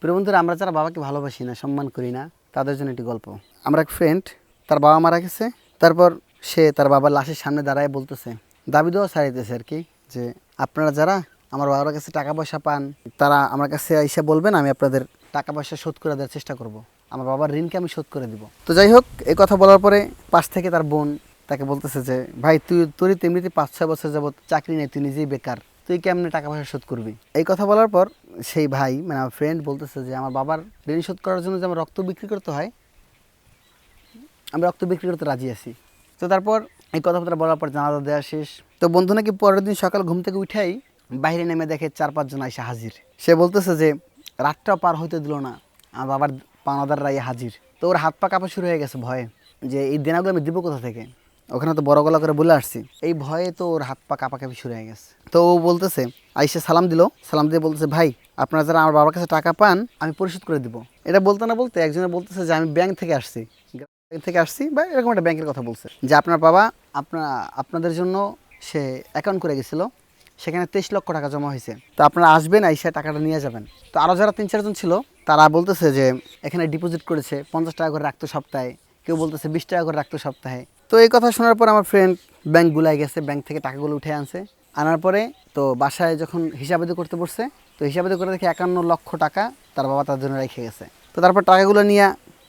প্রিয় বন্ধুরা, আমরা যারা বাবাকে ভালোবাসি না, সম্মান করি না, তাদের জন্য একটি গল্প। আমার এক ফ্রেন্ড, তার বাবা মারা গেছে। তারপর সে তার বাবার লাশের সামনে দাঁড়ায় বলতেছে, দাবি দেওয়া ছাড়াইতেছে আর কি, যে আপনারা যারা আমার বাবার কাছে টাকা পয়সা পান, তারা আমার কাছে এসে বলবেন, আমি আপনাদের টাকা পয়সা শোধ করে দেওয়ার চেষ্টা করব। আমার বাবার ঋণকে আমি শোধ করে দিব। তো যাই হোক, এই কথা বলার পরে পাশ থেকে তার বোন তাকে বলতেছে যে, ভাই তোরই তো এমনিতে 5-6 বছর যাবত চাকরি নেই, তুই নিজেই বেকার, তুই কেমনে টাকা পয়সা শোধ করবি? এই কথা বলার পর সেই ভাই, মানে আমার ফ্রেন্ড, বলতেছে যে আমার বাবার ঋণ শোধ করার জন্য যে আমার রক্ত বিক্রি করতে হয়, আমি রক্ত বিক্রি করতে রাজি আছি। তো তারপর এই কথাবার্তা বলার পর জানাজা দেওয়া শেষ। তো বন্ধু নাকি পরের দিন সকাল ঘুম থেকে উঠাই বাইরে নেমে দেখে 4-5 জন এসে হাজির। সে বলতেছে যে রাতটাও পার হইতে দিল না, আমার বাবার পাওনাদাররা হাজির। তো ওর হাত পা কাঁপা শুরু হয়ে গেছে ভয়ে, যে এই দেনাগুলো আমি দিব কোথা থেকে? ওখানে তো বড় গলা করে বলে আসছি। এই ভয়ে তো ওর হাত পা কাঁপাকাঁপি শুরু হয়ে গেছে। তো ও বলতেছে, আইসে সালাম দিল, সালাম দিয়ে বলতেছে, ভাই আপনারা যারা আমার বাবার কাছে টাকা পান, আমি পরিশোধ করে দিব। এটা বলতে না বলতে একজনে বলতেছে যে আমি ব্যাংক থেকে আসছি বা এরকম একটা ব্যাংকের কথা বলছে, যে আপনার বাবা আপনাদের জন্য সে অ্যাকাউন্ট করে গেছিলো, সেখানে 23 লক্ষ টাকা জমা হয়েছে, তো আপনারা আসবেন, আইসা টাকাটা নিয়ে যাবেন। তো আরও যারা 3-4 জন ছিল, তারা বলতেছে যে এখানে ডিপোজিট করেছে, 50 টাকা করে রাখতো সপ্তাহে, কেউ বলতেছে 20 টাকা করে রাখতো সপ্তাহে। তো এই কথা শোনার পর আমার ফ্রেন্ড ব্যাংক গুলাই গেছে, ব্যাংক থেকে টাকাগুলো উঠে আনছে। আনার পরে তো বাসায় যখন হিসাবাদি করতে বসছে, তো হিসাবাদি করে দেখে 51 লক্ষ টাকা তার বাবা তার জন্য রেখে গেছে। তো তারপর টাকাগুলো নিয়ে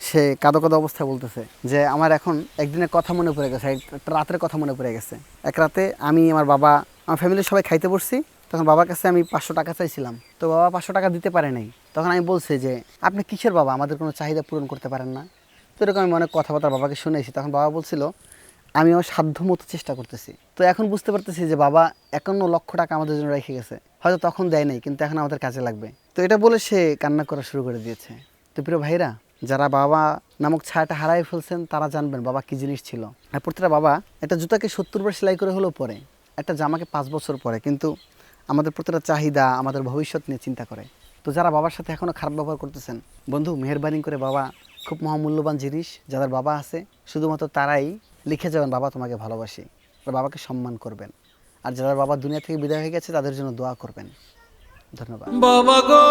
সে কাঁদো কাঁদো অবস্থায় বলতেছে যে আমার এখন একদিনের কথা মনে পড়ে গেছে, একটা রাতের কথা মনে পড়ে গেছে। এক রাতে আমি, আমার বাবা, আমার ফ্যামিলির সবাই খাইতে বসছি, তখন বাবার কাছে আমি 500 টাকা চাইছিলাম। তো বাবা 500 টাকা দিতে পারে নাই। তখন আমি বলছি যে আপনি কিসের বাবা, আমাদের কোনো চাহিদা পূরণ করতে পারেন না? তো এরকম আমি অনেক কথাবার্তা বাবাকে শুনেছি। তখন বাবা বলছিল, আমি আমার সাধ্য মতো চেষ্টা করতেছি। তো এখন বুঝতে পারতেছি যে বাবা 51 লক্ষ টাকা আমাদের জন্য রেখে গেছে, হয়তো তখন দেয় নাই, কিন্তু এখন আমাদের কাজে লাগবে। তো এটা বলে সে কান্না করা শুরু করে দিয়েছে। তো প্রিয় ভাইরা, যারা বাবা নামক ছায়াটা হারাই ফেলছেন, তারা জানবেন বাবা কী জিনিস ছিল। আর প্রতিটা বাবা একটা জুতাকে 70 বার সেলাই করে হলেও পরে, একটা জামাকে 5 বছর পরে, কিন্তু আমাদের প্রতিটা চাহিদা, আমাদের ভবিষ্যৎ নিয়ে চিন্তা করে। তো যারা বাবার সাথে এখনও খারাপ ব্যবহার করতেছেন, বন্ধু মেহেরবানি করে, বাবা খুব মহামূল্যবান জিনিস। যাদের বাবা আছে, শুধুমাত্র তারাই লিখে যাবেন বাবা তোমাকে ভালোবাসি, আর বাবাকে সম্মান করবেন। আর যাদের বাবা দুনিয়া থেকে বিদায় হয়ে গেছে, তাদের জন্য দোয়া করবেন। ধন্যবাদ। বাবা গো।